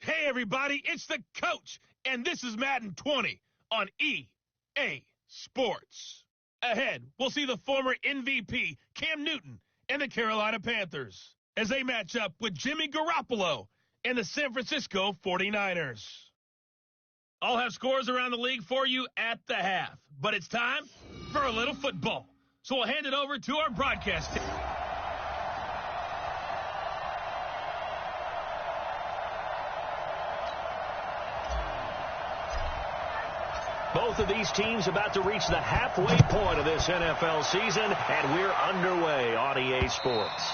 Hey, everybody, it's the coach, and this is Madden 20 on EA Sports. Ahead, we'll see the former MVP, Cam Newton, and the Carolina Panthers as they match up with Jimmy Garoppolo and the San Francisco 49ers. I'll have scores around the league for you at the half, but it's time for a little football. So we'll hand it over to our broadcast team. Both of these teams about to reach the halfway point of this NFL season, and we're underway on EA Sports.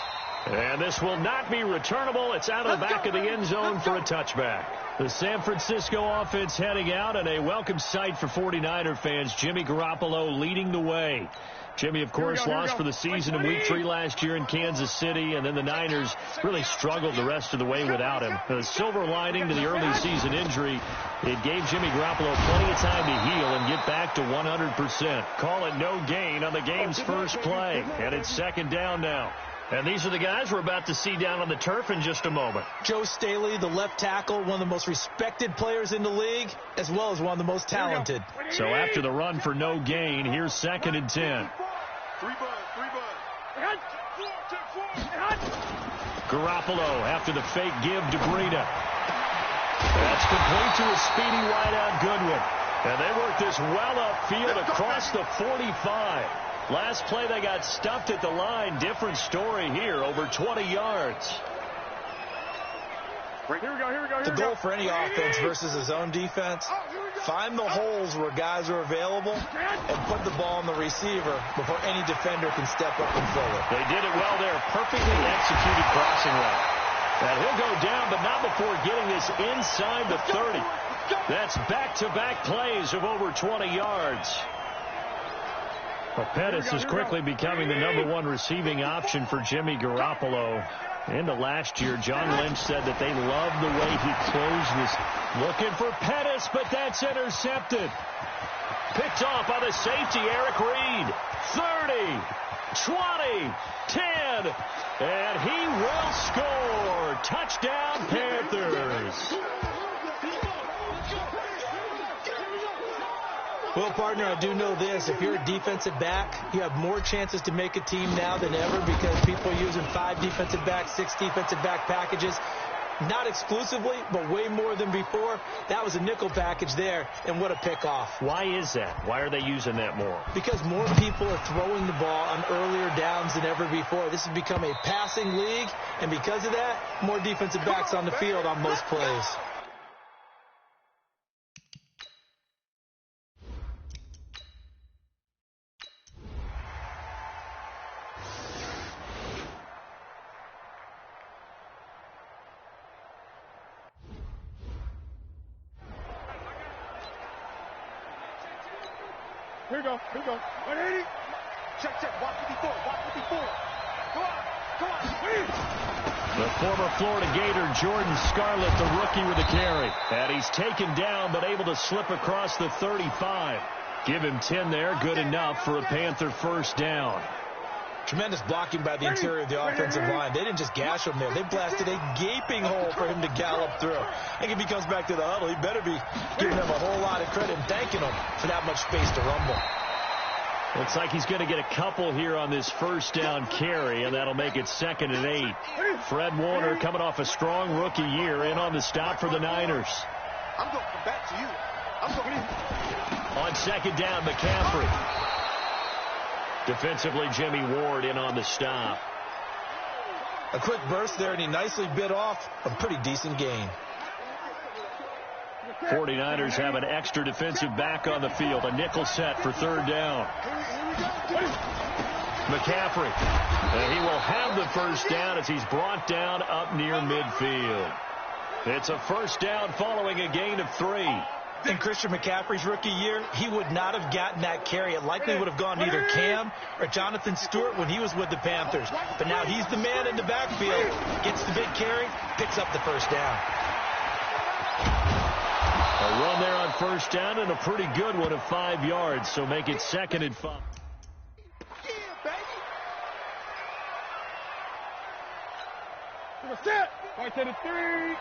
And this will not be returnable. It's out of the back of the end zone for a touchback. The San Francisco offense heading out, and a welcome sight for 49er fans. Jimmy Garoppolo leading the way. Jimmy, of course, lost for the season in Week 3 last year in Kansas City, and then the Niners really struggled the rest of the way without him. The silver lining to the early season injury, it gave Jimmy Garoppolo plenty of time to heal and get back to 100%. Call it no gain on the game's first play, and it's second down now. And these are the guys we're about to see down on the turf in just a moment. Joe Staley, the left tackle, one of the most respected players in the league, as well as one of the most talented. So after the run for no gain, here's 2nd and 10. Garoppolo after the fake give to Breida. That's complete to a speedy wideout Goodwin. And they work this well upfield across the 45. Last play they got stuffed at the line. Different story here, over 20 yards. Here we go. The goal for any offense versus his own defense, find the holes where guys are available and put the ball on the receiver before any defender can step up and fill it. They did it well there. Perfectly executed crossing route. And he'll go down, but not before getting this inside the 30. That's back-to-back plays of over 20 yards. Well, Pettis is quickly becoming the #1 receiving option for Jimmy Garoppolo. Into last year, John Lynch said that they loved the way he closed this. Looking for Pettis, but that's intercepted. Picked off by the safety, Eric Reed. 30, 20, 10, and he will score. Touchdown, Panthers. Well, partner, I do know this. If you're a defensive back, you have more chances to make a team now than ever because people are using 5 defensive backs, 6 defensive back packages. Not exclusively, but way more than before. That was a nickel package there, and what a pickoff. Why is that? Why are they using that more? Because more people are throwing the ball on earlier downs than ever before. This has become a passing league, and because of that, more defensive backs on the field on most plays. Here we go. 180. Check. Walk 54. Go on. The former Florida Gator, Jordan Scarlett, the rookie with a carry. And he's taken down, but able to slip across the 35. Give him 10 there. Good enough for a Panther first down. Tremendous blocking by the interior of the offensive line. They didn't just gash him there. They blasted a gaping hole for him to gallop through. I think if he comes back to the huddle, he better be giving them a whole lot of credit and thanking them for that much space to rumble. Looks like he's going to get a couple here on this first down carry, and that'll make it 2nd and 8. Fred Warner coming off a strong rookie year in on the stop for the Niners. I'm going to come back to you. On 2nd down, McCaffrey. Defensively, Jimmy Ward in on the stop. A quick burst there, and he nicely bit off a pretty decent gain. 49ers have an extra defensive back on the field. A nickel set for 3rd down. McCaffrey. And he will have the first down as he's brought down up near midfield. It's a first down following a gain of 3. In Christian McCaffrey's rookie year, he would not have gotten that carry. It likely would have gone to either Cam or Jonathan Stewart when he was with the Panthers. But now he's the man in the backfield, gets the big carry, picks up the first down. A run there on first down and a pretty good one of 5 yards, so make it 2nd and 5. Set. Right to the 3.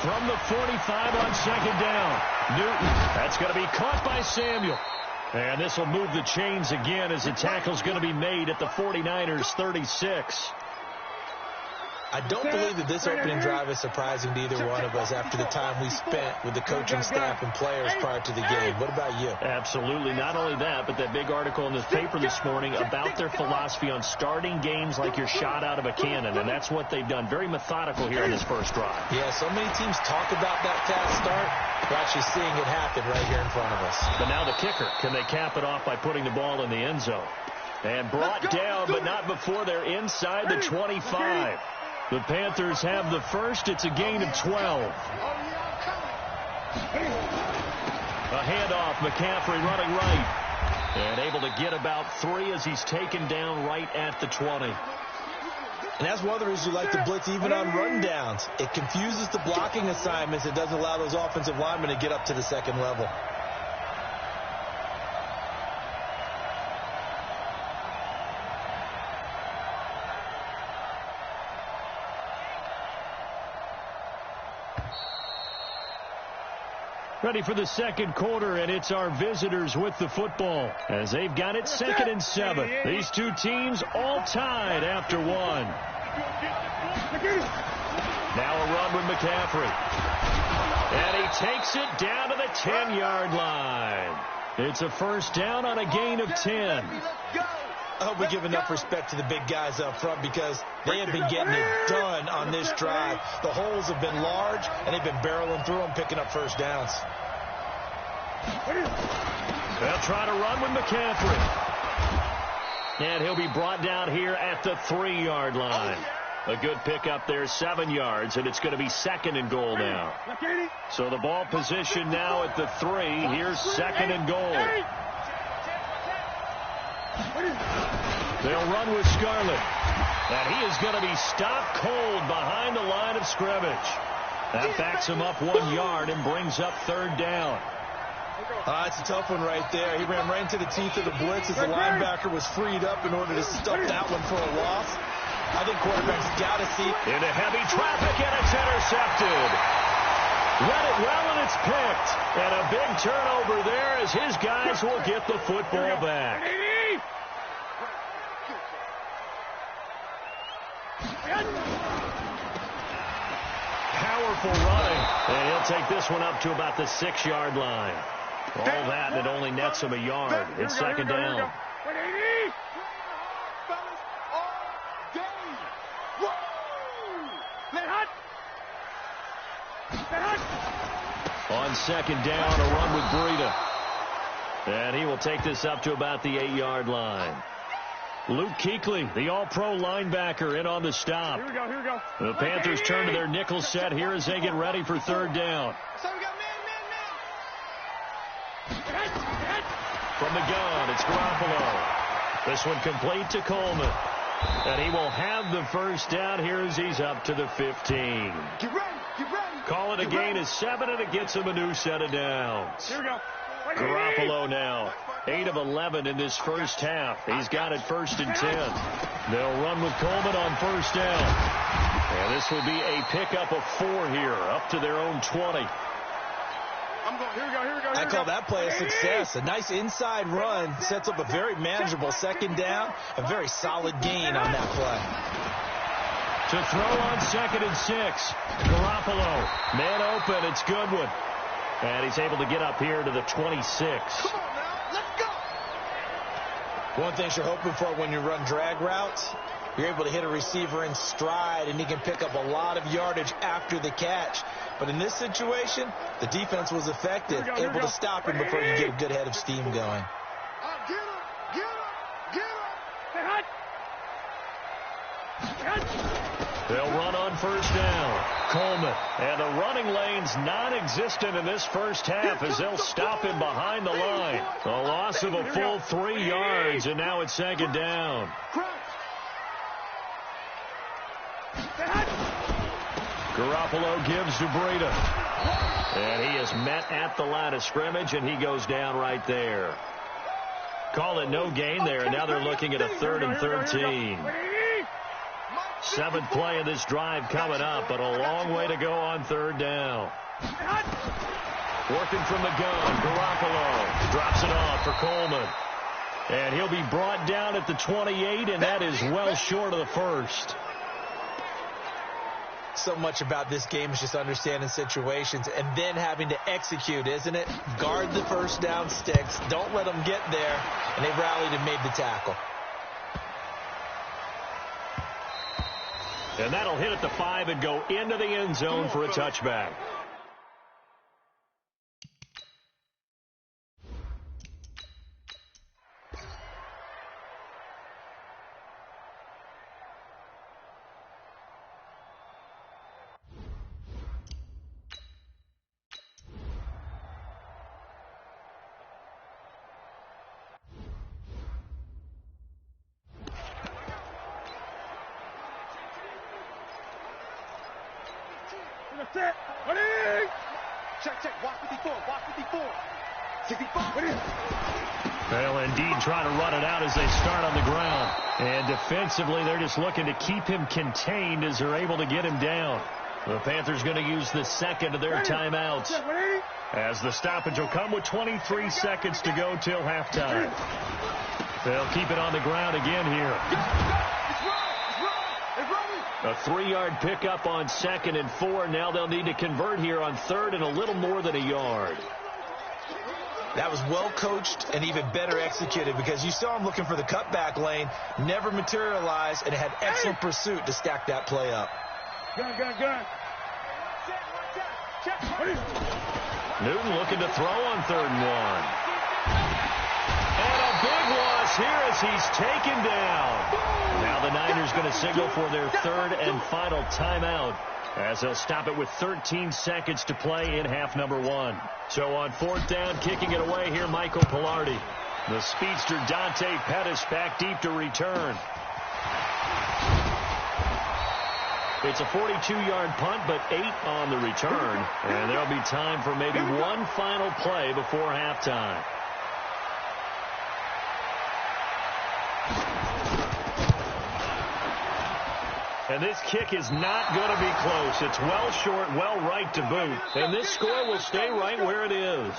From the 45 on second down, Newton. That's going to be caught by Samuel. And this will move the chains again as the tackle's going to be made at the 49ers 36. I don't believe that this opening drive is surprising to either one of us after the time we spent with the coaching staff and players prior to the game. What about you? Absolutely. Not only that, but that big article in the paper this morning about their philosophy on starting games like you're shot out of a cannon, and that's what they've done. Very methodical here on this first drive. Yeah, so many teams talk about that fast start. We're actually seeing it happen right here in front of us. But now the kicker. Can they cap it off by putting the ball in the end zone? And brought down, but not before they're inside the 25. The Panthers have the first. It's a gain of 12. A handoff. McCaffrey running right. And able to get about 3 as he's taken down right at the 20. And that's one of the reasons you like to blitz even on rundowns. It confuses the blocking assignments. It doesn't allow those offensive linemen to get up to the second level. Ready for the second quarter, and it's our visitors with the football as they've got it 2nd and 7. These two teams all tied after 1. Now a run with McCaffrey. And he takes it down to the 10-yard line. It's a first down on a gain of 10. I hope we give enough respect to the big guys up front because they have been getting it done on this drive. The holes have been large, and they've been barreling through them, picking up first downs. They'll try to run with McCaffrey. And he'll be brought down here at the 3-yard line. A good pickup there, 7 yards, and it's going to be 2nd and goal now. So the ball position now at the 3. Here's 2nd and goal. They'll run with Scarlett. And he is going to be stopped cold behind the line of scrimmage. That backs him up 1 yard and brings up 3rd down. It's a tough one right there. He ran right into the teeth of the blitz as the linebacker was freed up in order to stuff that one for a loss. I think quarterback's got to see. Into heavy traffic, and it's intercepted. Read it well, and it's picked. And a big turnover there as his guys will get the football back. Powerful running, and he'll take this one up to about the 6-yard line. All that, and it only nets him a yard. It's 2nd down. On 2nd down, a run with Breida. And he will take this up to about the 8-yard line. Luke Kuechly, the all-pro linebacker, in on the stop. Here we go. The Panthers turn to their nickel set here as they get ready for 3rd down. From the gun, it's Garoppolo. This one complete to Coleman. And he will have the first down here as he's up to the 15. Get ready. Call it a gain of 7, and it gets him a new set of downs. Here we go. Garoppolo now, 8 of 11 in this first half. He's got it 1st and 10. They'll run with Coleman on 1st down. And this will be a pickup of 4 here, up to their own 20. Here we go. I call that play a success. A nice inside run sets up a very manageable 2nd down. A very solid gain on that play. To throw on 2nd and 6. Garoppolo, man open, it's Goodwin. And he's able to get up here to the 26. Come on now, let's go. One thing you're hoping for when you run drag routes, you're able to hit a receiver in stride, and he can pick up a lot of yardage after the catch. But in this situation, the defense was effective, able to stop him before you get a good head of steam going. They'll run on 1st down. Coleman. And the running lane's non-existent in this first half as they'll stop him behind the line. A loss of a full 3 yards, and now it's 2nd down. Garoppolo gives to Breida. And he is met at the line of scrimmage, and he goes down right there. Call it no gain there, and now they're looking at a 3rd and 13. Seventh play of this drive coming up, but a long way to go on third down. Working from the gun, Garoppolo drops it off for Coleman. And he'll be brought down at the 28, and that is well short of the first. So much about this game is just understanding situations and then having to execute, isn't it? Guard the first down sticks. Don't let them get there. And they rallied and made the tackle. And that'll hit at the 5 and go into the end zone for a touchback. Check. Watch 54. 65. They'll indeed try to run it out as they start on the ground. And defensively, they're just looking to keep him contained as they're able to get him down. The Panthers going to use the second of their timeouts, as the stoppage will come with 23 seconds to go till halftime. They'll keep it on the ground again here. A 3-yard pickup on 2nd and 4. Now they'll need to convert here on 3rd and a little more than a yard. That was well coached and even better executed, because you saw him looking for the cutback lane, never materialized, and had excellent pursuit to stack that play up. Gun. Newton looking to throw on 3rd and 1. And a big loss here as he's taken down. Now the Niners going to signal for their 3rd and final timeout, as they'll stop it with 13 seconds to play in half number 1. So on 4th down, kicking it away here, Michael Pilardi. The speedster Dante Pettis back deep to return. It's a 42-yard punt, but 8 on the return. And there'll be time for maybe one final play before halftime. And this kick is not going to be close. It's well short, well right to boot. And this score will stay right where it is.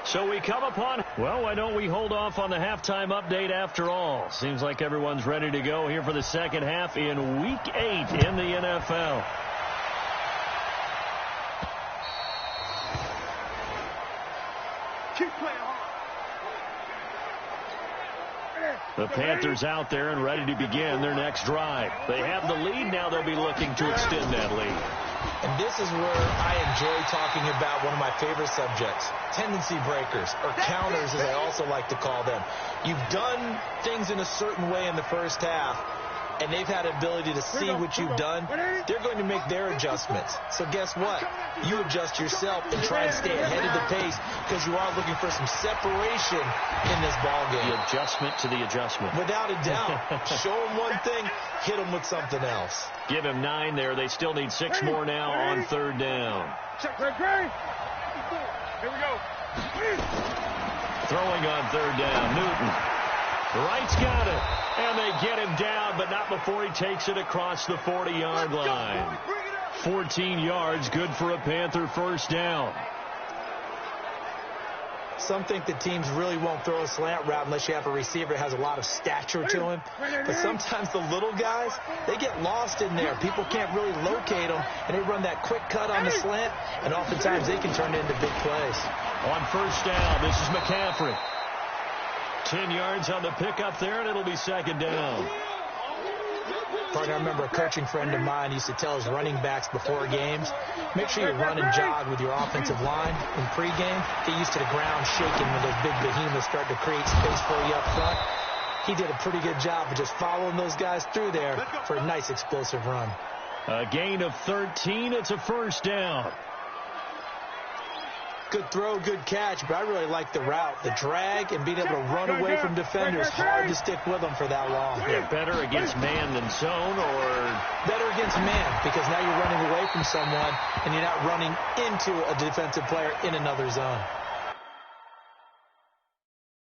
So we come upon, well, why don't we hold off on the halftime update after all? Seems like everyone's ready to go here for the second half in Week 8 in the NFL. Keep playing hard. The Panthers out there and ready to begin their next drive. They have the lead. Now they'll be looking to extend that lead. And this is where I enjoy talking about one of my favorite subjects, tendency breakers, or counters as I also like to call them. You've done things in a certain way in the first half, and they've had ability to see what you've done. They're going to make their adjustments. So guess what? You adjust yourself and try and stay ahead of the pace, because you are looking for some separation in this ballgame. The adjustment to the adjustment. Without a doubt. Show them one thing, hit them with something else. Give him 9 there. They still need 6 more now on 3rd down. Check, Gray. Here we go. Throwing on 3rd down, Newton. Wright's got it. And they get him down, but not before he takes it across the 40-yard line. 14 yards, good for a Panther first down. Some think that teams really won't throw a slant route unless you have a receiver that has a lot of stature to him. But sometimes the little guys, they get lost in there. People can't really locate them, and they run that quick cut on the slant, and oftentimes they can turn it into big plays. On first down, this is McCaffrey. 10 yards on the pickup there, and it'll be 2nd down. Partner, I remember a coaching friend of mine used to tell his running backs before games, make sure you run and jog with your offensive line in pregame. Get used to the ground shaking when those big behemoths start to create space for you up front. He did a pretty good job of just following those guys through there for a nice explosive run. A gain of 13. It's a first down. Good throw, good catch, but I really like the route, the drag, and being able to run away from defenders. Hard to stick with them for that long. Yeah, better against man than zone, or better against man, because now you're running away from someone and you're not running into a defensive player in another zone.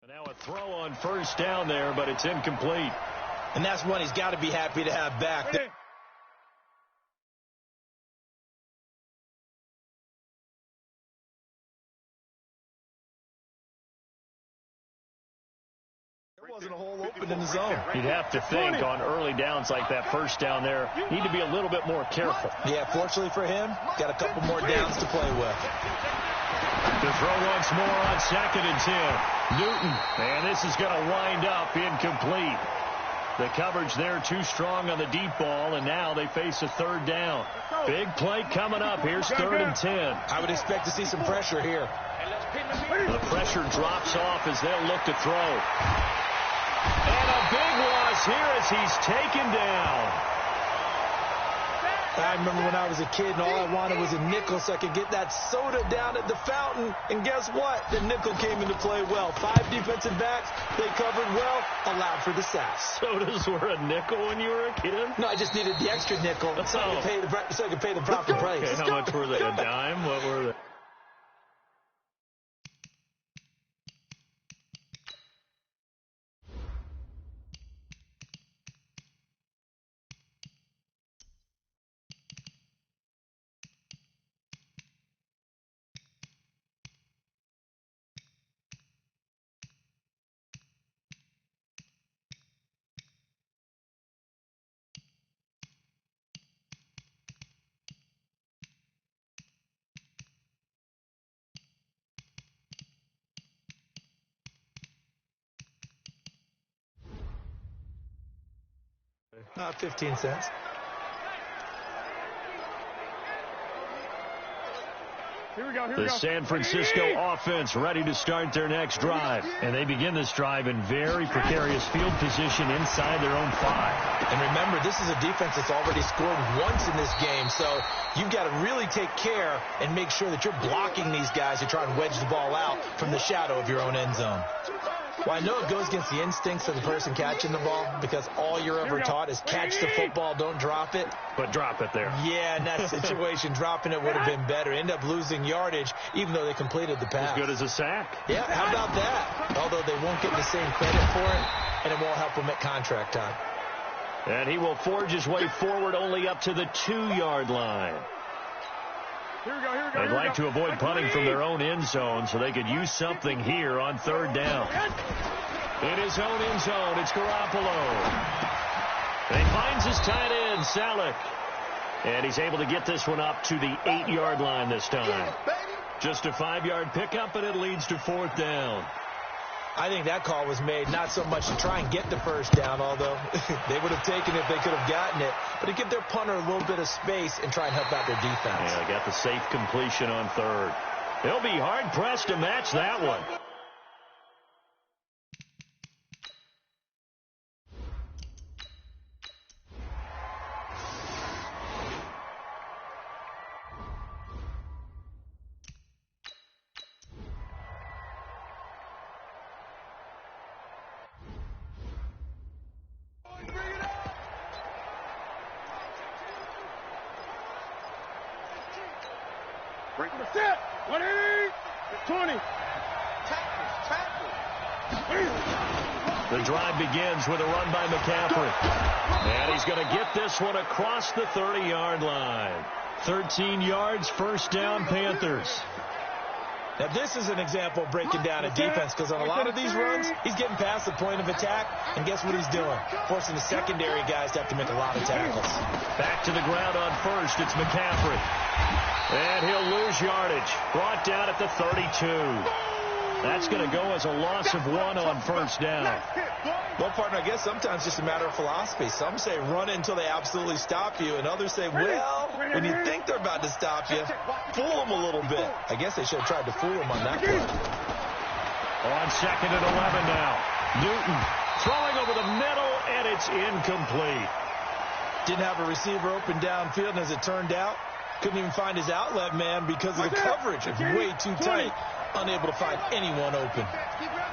Now a throw on first down there, but it's incomplete. And that's one he's got to be happy to have back. wasn't a hole open in the zone. You'd have to think on early downs like that first down there, need to be a little bit more careful. Yeah, fortunately for him, got a couple more downs to play with. To throw once more on 2nd and 10. Newton, and this is going to wind up incomplete. The coverage there too strong on the deep ball, and now they face a 3rd down. Big play coming up. Here's 3rd and 10. I would expect to see some pressure here. The pressure drops off as they'll look to throw. And a big loss here as he's taken down. I remember when I was a kid and all I wanted was a nickel so I could get that soda down at the fountain. And guess what? The nickel came into play well. 5 defensive backs. They covered well, allowed for the sack. Sodas were a nickel when you were a kid? No, I just needed the extra nickel so I could pay the proper price. Okay, how much were they? A dime? What were they? Not 15 cents. The San Francisco offense ready to start their next drive. And they begin this drive in very precarious field position inside their own 5. And remember, this is a defense that's already scored once in this game, so you've got to really take care and make sure that you're blocking these guys who try and wedge the ball out from the shadow of your own end zone. Well, I know it goes against the instincts of the person catching the ball because all you're ever taught is catch the football, don't drop it. But drop it there. Yeah, in that situation, dropping it would have been better. End up losing yardage, even though they completed the pass. As good as a sack. Yeah, how about that? Although they won't get the same credit for it, and it won't help them at contract time. And he will forge his way forward only up to the 2-yard line. They'd like to avoid punting from their own end zone so they could use something here on 3rd down. In his own end zone, it's Garoppolo. And he finds his tight end, Salek. And he's able to get this one up to the 8-yard line this time. Just a 5-yard pickup, and it leads to 4th down. I think that call was made not so much to try and get the first down, although they would have taken it if they could have gotten it, but to give their punter a little bit of space and try and help out their defense. Yeah, got the safe completion on 3rd. They'll be hard-pressed to match that one. Break the set. 180. 20. The drive begins with a run by McCaffrey. And he's going to get this one across the 30-yard line. 13 yards, 1st down, Panthers. Now, this is an example of breaking down a defense because on a lot of these runs, he's getting past the point of attack, and guess what he's doing? Forcing the secondary guys to have to make a lot of tackles. Back to the ground on 1st, it's McCaffrey. And he'll lose yardage. Brought down at the 32. That's going to go as a loss of 1 on 1st down. Well, partner, I guess sometimes it's just a matter of philosophy. Some say run until they absolutely stop you, and others say, well, when you think they're about to stop you, fool them a little bit. I guess they should have tried to fool them on that play. On 2nd and 11 now. Newton throwing over the middle, and it's incomplete. Didn't have a receiver open downfield, and as it turned out, couldn't even find his outlet man because of the coverage. It's way too tight. Unable to find anyone open.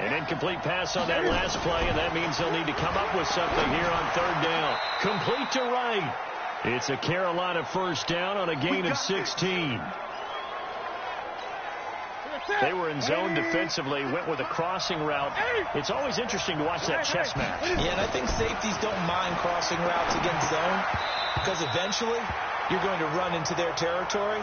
An incomplete pass on that last play, and that means they'll need to come up with something here on 3rd down. Complete to right. It's a Carolina 1st down on a gain of 16. They were in zone defensively, went with a crossing route. It's always interesting to watch that chess match. Yeah, and I think safeties don't mind crossing routes against zone because eventually you're going to run into their territory,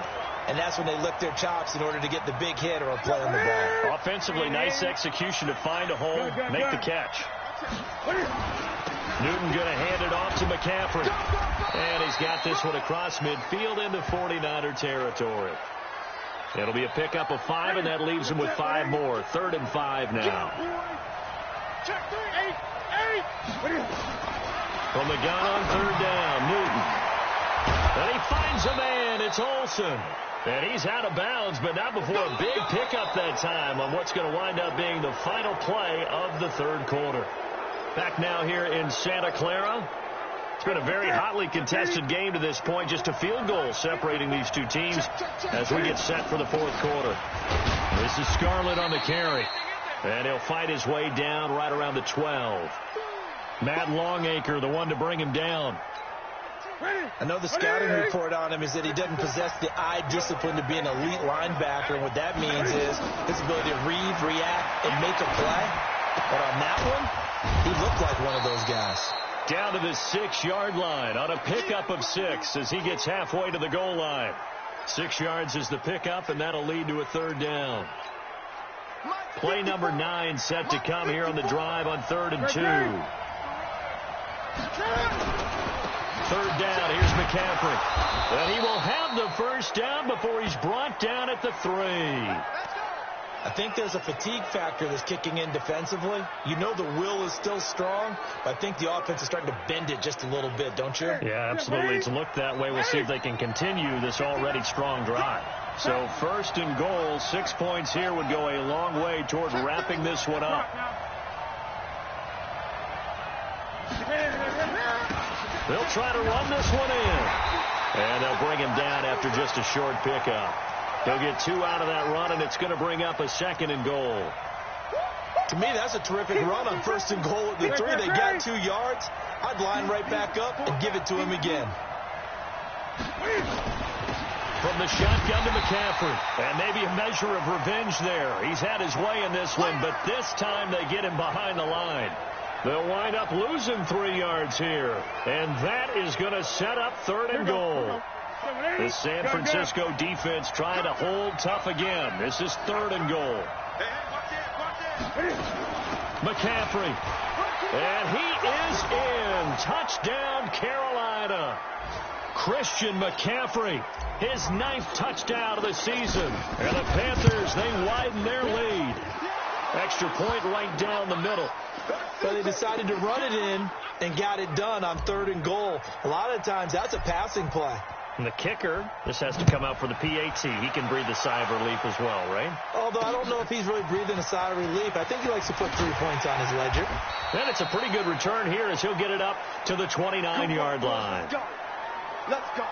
and that's when they lick their chops in order to get the big hit or a play on the ball. Offensively, nice execution to find a hole, make the catch. Newton going to hand it off to McCaffrey. And he's got this one across midfield into 49er territory. It'll be a pickup of 5, and that leaves him with 5 more. 3rd and 5 now. From the gun on 3rd down, Newton. And he finds a man. It's Olsen. And he's out of bounds, but not before a big pickup that time on what's going to wind up being the final play of the 3rd quarter. Back now here in Santa Clara. It's been a very hotly contested game to this point. Just a field goal separating these two teams as we get set for the 4th quarter. This is Scarlett on the carry. And he'll fight his way down right around the 12. Matt Longacre, the one to bring him down. I know the scouting report on him is that he doesn't possess the eye discipline to be an elite linebacker. And what that means is his ability to read, react, and make a play. But on that one, he looked like one of those guys. Down to the 6-yard line on a pickup of 6 as he gets halfway to the goal line. 6 yards is the pickup, and that'll lead to a 3rd down. Play number 9 set to come here on the drive on 3rd and 2. 3rd down, here's McCaffrey. And he will have the 1st down before he's brought down at the 3. I think there's a fatigue factor that's kicking in defensively. You know the will is still strong, but I think the offense is starting to bend it just a little bit, don't you? Yeah, absolutely. It's looked that way. We'll see if they can continue this already strong drive. So 1st and goal, 6 points here would go a long way toward wrapping this one up. They'll try to run this one in. And they'll bring him down after just a short pickup. They'll get 2 out of that run, and it's going to bring up a 2nd and goal. To me, that's a terrific run on 1st and goal at the 3. They got 2 yards. I'd line right back up and give it to him again. From the shotgun to McCaffrey. And maybe a measure of revenge there. He's had his way in this one, but this time they get him behind the line. They'll wind up losing 3 yards here. And that is going to set up 3rd and goal. The San Francisco defense trying to hold tough again. This is 3rd and goal. McCaffrey. And he is in. Touchdown, Carolina. Christian McCaffrey, his 9th touchdown of the season. And the Panthers, they widen their lead. Extra point right down the middle. But they decided to run it in and got it done on 3rd and goal. A lot of times that's a passing play. And the kicker, this has to come out for the PAT. He can breathe a sigh of relief as well, right? Although I don't know if he's really breathing a sigh of relief. I think he likes to put 3 points on his ledger. And it's a pretty good return here as he'll get it up to the 29-yard line. Let's go.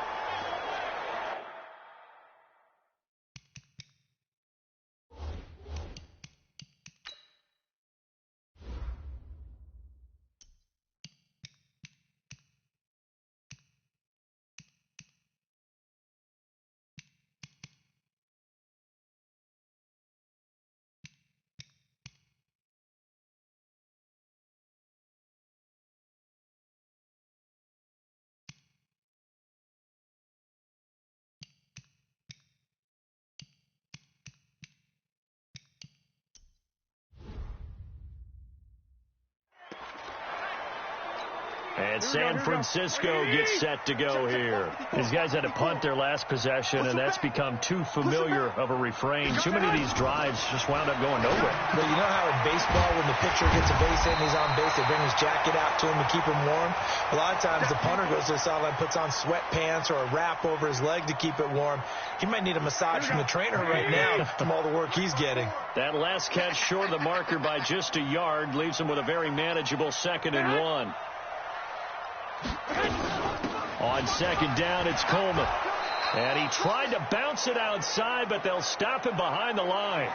And San Francisco gets set to go here. These guys had to punt their last possession, and that's become too familiar of a refrain. Too many of these drives just wound up going nowhere. But you know how in baseball, when the pitcher gets a base hit and he's on base, they bring his jacket out to him to keep him warm? A lot of times the punter goes to the sideline, puts on sweatpants or a wrap over his leg to keep it warm. He might need a massage from the trainer right now from all the work he's getting. That last catch short of the marker by just a yard leaves him with a very manageable 2nd and 1. On 2nd down, it's Coleman. And he tried to bounce it outside, but they'll stop him behind the line.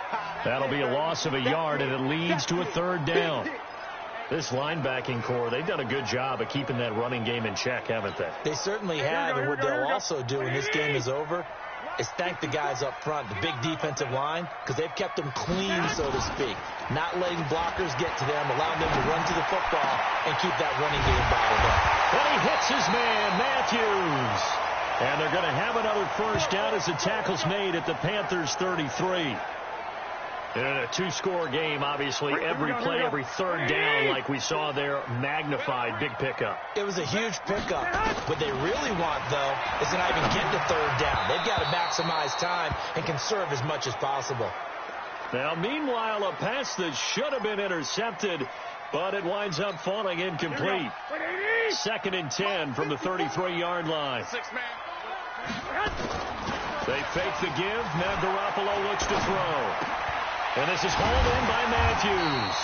That'll be a loss of a yard, and it leads to a 3rd down. This linebacking core, they've done a good job of keeping that running game in check, haven't they? They certainly have, and what they'll also do when this game is over is thank the guys up front, the big defensive line, because they've kept them clean, so to speak. Not letting blockers get to them, allowing them to run to the football and keep that running game bottled up. And he hits his man, Matthews. And they're going to have another 1st down as the tackle's made at the Panthers 33. In a two-score game, obviously, every play, every third down, like we saw there, magnified, big pickup. It was a huge pickup. What they really want, though, is to not even get to third down. They've got to maximize time and conserve as much as possible. Now, meanwhile, a pass that should have been intercepted, but it winds up falling incomplete. 2nd and 10 from the 33-yard line. They fake the give. Now Garoppolo looks to throw. And this is hauled in by Matthews.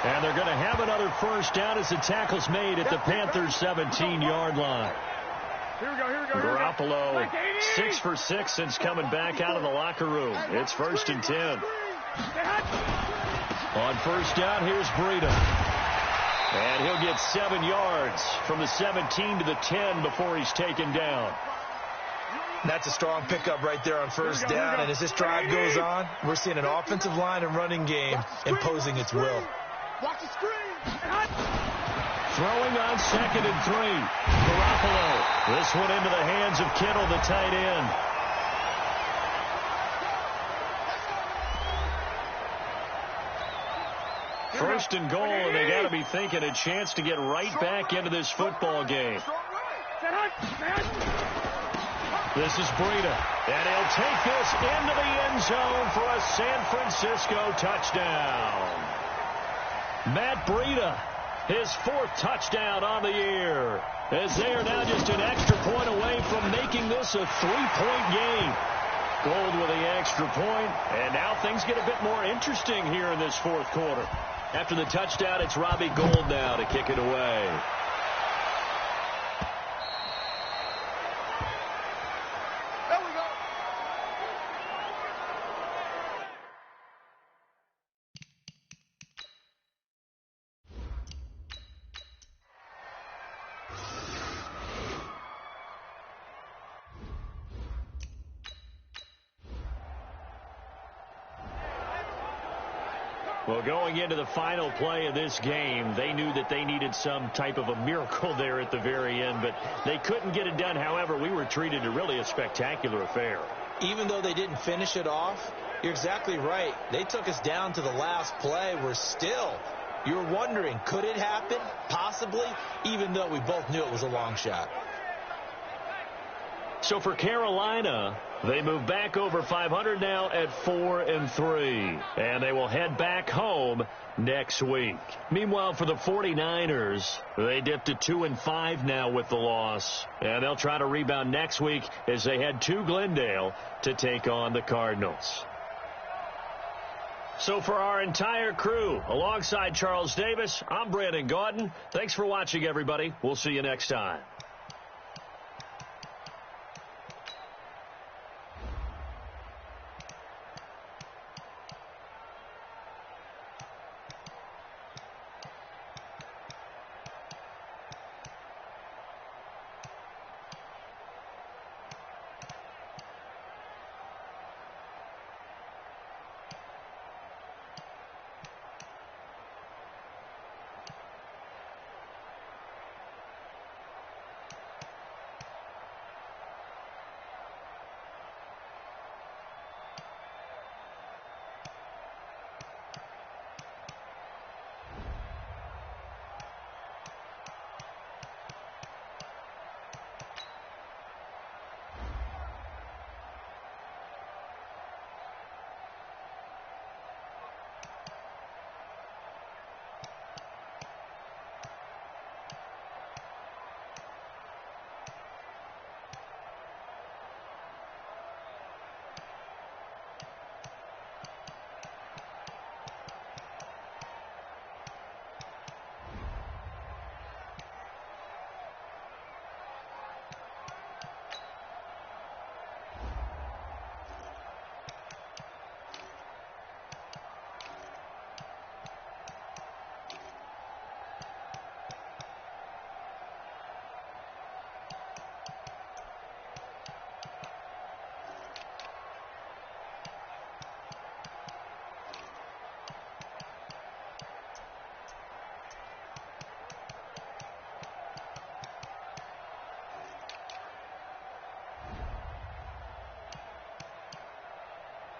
And they're going to have another first down as the tackle's made at the Panthers' 17-yard line. Garoppolo 6 for 6 since coming back out of the locker room. It's 1st and 10. On first down, here's Breida. And he'll get 7 yards from the 17 to the 10 before he's taken down. That's a strong pickup right there on first down. And as this drive goes on, we're seeing an offensive line and running game imposing its will. Throwing on 2nd and 3. Garoppolo. This one into the hands of Kittle, the tight end. First and goal, and they got to be thinking a chance to get right back into this football game. This is Breida, and he'll take this into the end zone for a San Francisco touchdown. Matt Breida, his 4th touchdown on the year, as they are now just an extra point away from making this a 3-point game. Gold with the extra point, and now things get a bit more interesting here in this 4th quarter. After the touchdown, it's Robbie Gould now to kick it away. Well, going into the final play of this game, they knew that they needed some type of a miracle there at the very end, but they couldn't get it done. However, we were treated to really a spectacular affair. Even though they didn't finish it off, you're exactly right. They took us down to the last play. We're still, you're wondering, could it happen? Possibly, even though we both knew it was a long shot. So for Carolina, they move back over 500 now at 4-3, and they will head back home next week. Meanwhile, for the 49ers, they dipped to 2-5 now with the loss, and they'll try to rebound next week as they head to Glendale to take on the Cardinals. So for our entire crew, alongside Charles Davis, I'm Brandon Gaudin. Thanks for watching, everybody. We'll see you next time.